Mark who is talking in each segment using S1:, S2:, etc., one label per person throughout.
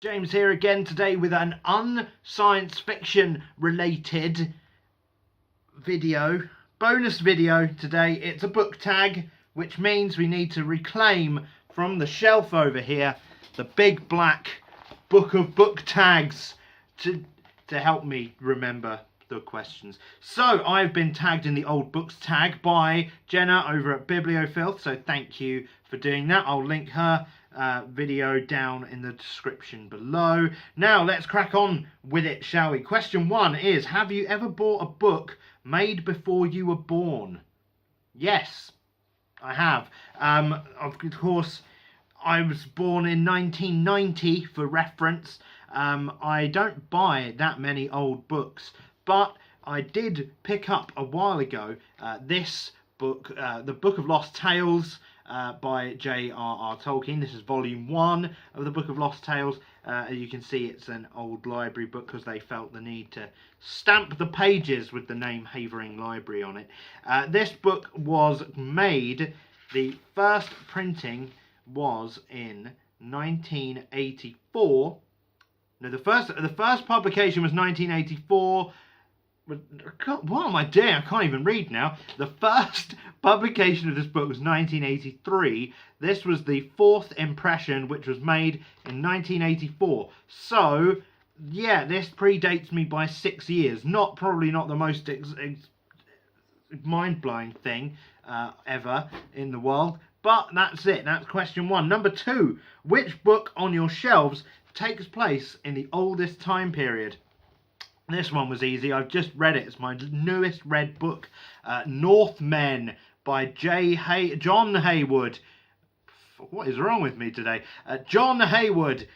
S1: James here again today with an un-science fiction related bonus video today. It's a book tag, which means we need to reclaim from the shelf over here the big black book of book tags to help me remember the questions. So I've been tagged in the old books tag by Jena over at Bibliofilth, so thank you for doing that. I'll link her video down in the description below. Now let's crack on with it, shall we? Question 1 is, have you ever bought a book made before you were born? Yes, I have. Of course, I was born in 1990 for reference. I don't buy that many old books, but I did pick up a while ago this book, The Book of Lost Tales, by J.R.R. Tolkien. This is volume 1 of the Book of Lost Tales. As you can see, it's an old library book because they felt the need to stamp the pages with the name Havering Library on it. This book was made, the first printing was in 1984. No, the first publication was 1984. What am I doing? I can't even read now. The first publication of this book was 1983. This was the 4th impression, which was made in 1984. So, yeah, this predates me by 6 years. Probably not the most mind-blowing thing ever in the world. But that's it. That's question 1. Number 2. Which book on your shelves takes place in the oldest time period? This one was easy. I've just read it. It's my newest read book, Northmen by John Haywood. What is wrong with me today? John Haywood.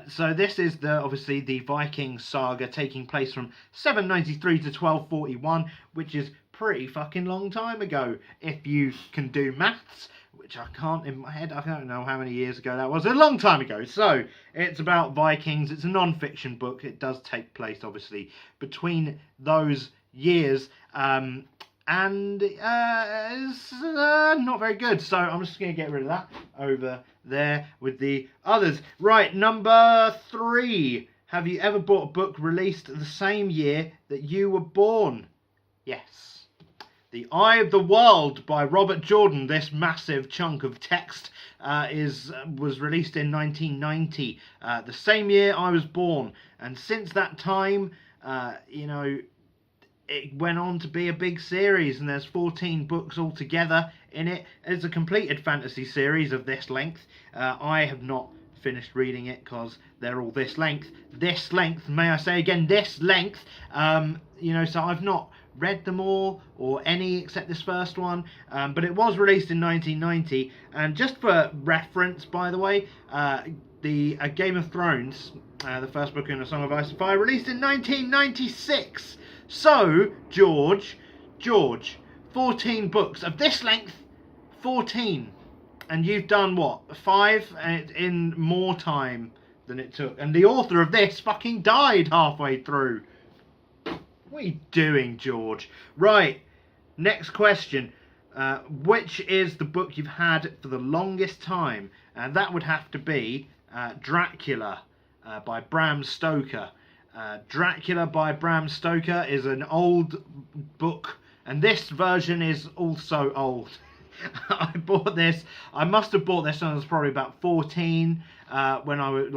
S1: So this is obviously the Viking saga taking place from 793 to 1241, which is pretty fucking long time ago if you can do maths, which I can't in my head. I don't know how many years ago that was. A long time ago. So it's about Vikings. It's a non-fiction book. It does take place obviously between those years, and it's not very good. So I'm just going to get rid of that over there with the others. Right, number 3. Have you ever bought a book released the same year that you were born? Yes. The Eye of the World by Robert Jordan, this massive chunk of text, was released in 1990, the same year I was born. And since that time, it went on to be a big series, and there's 14 books altogether in it. It's a completed fantasy series of this length. I have not finished reading it because they're all this length. This length, may I say again, this length. So I've not read them all, or any except this first one, but it was released in 1990. And just for reference, by the way, the Game of Thrones, the first book in A Song of Ice and Fire, released in 1996. So George, 14 books of this length, 14, and you've done what, 5 in more time than it took, and the author of this fucking died halfway through. What are you doing, George? Right, next question. Which is the book you've had for the longest time? And that would have to be Dracula by Bram Stoker. Dracula by Bram Stoker is an old book, and this version is also old. I must have bought this when I was probably about 14, when I was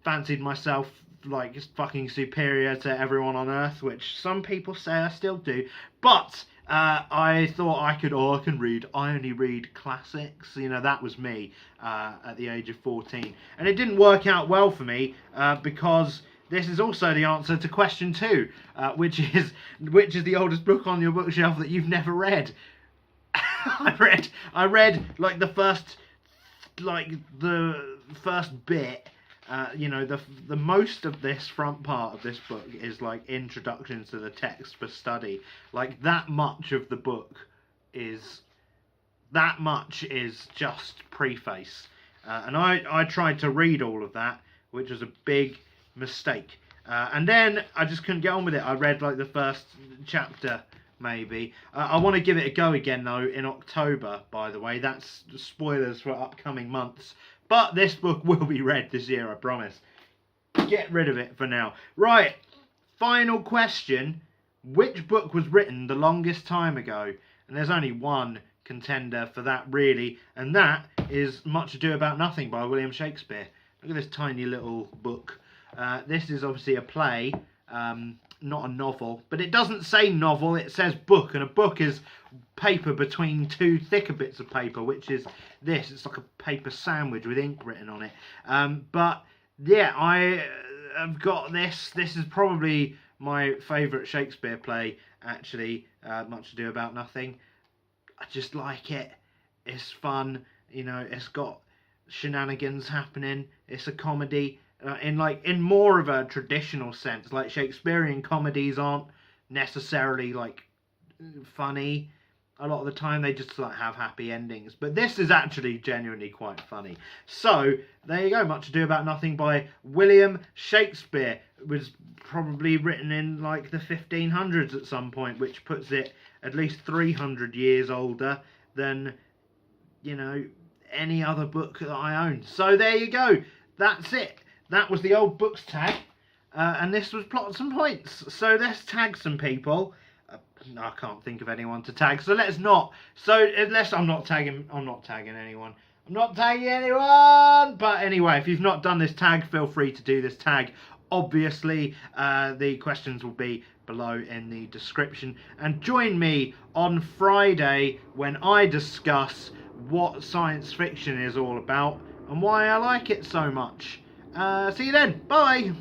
S1: fancied myself like fucking superior to everyone on earth, which some people say I still do, but I thought I only read classics. That was me at the age of 14, and it didn't work out well for me, because this is also the answer to question 2, which is the oldest book on your bookshelf that you've never read. I read the first bit. The most of this front part of this book is introductions to the text for study. That much of the book is just preface, and I tried to read all of that, which was a big mistake, and then I just couldn't get on with it. I read the first chapter maybe. I want to give it a go again though in October, by the way. That's spoilers for upcoming months. But this book will be read this year, I promise. get rid of it for now. Right, final question. Which book was written the longest time ago? And there's only one contender for that, really, and that is Much Ado About Nothing by William Shakespeare. Look at this tiny little book. This is obviously a play, not a novel, but it doesn't say novel, it says book, and a book is paper between two thicker bits of paper, which is this. It's like a paper sandwich with ink written on it. But yeah, I have got this. This is probably my favourite Shakespeare play, actually, Much Ado About Nothing. I just like it. It's fun, you know, it's got shenanigans happening. It's a comedy. In more of a traditional sense, like Shakespearean comedies aren't necessarily like funny. A lot of the time they just like have happy endings, but this is actually genuinely quite funny. So there you go, Much Ado About Nothing by William Shakespeare. It was probably written in like the 1500s at some point, which puts it at least 300 years older than, you know, any other book that I own. So there you go, that's it. That was the old books tag, and this was Plots and Points. So let's tag some people. I can't think of anyone to tag, so let's not. So unless I'm not tagging anyone. I'm not tagging anyone. But anyway, if you've not done this tag, feel free to do this tag. Obviously, the questions will be below in the description. And join me on Friday when I discuss what science fiction is all about and why I like it so much. See you then. Bye.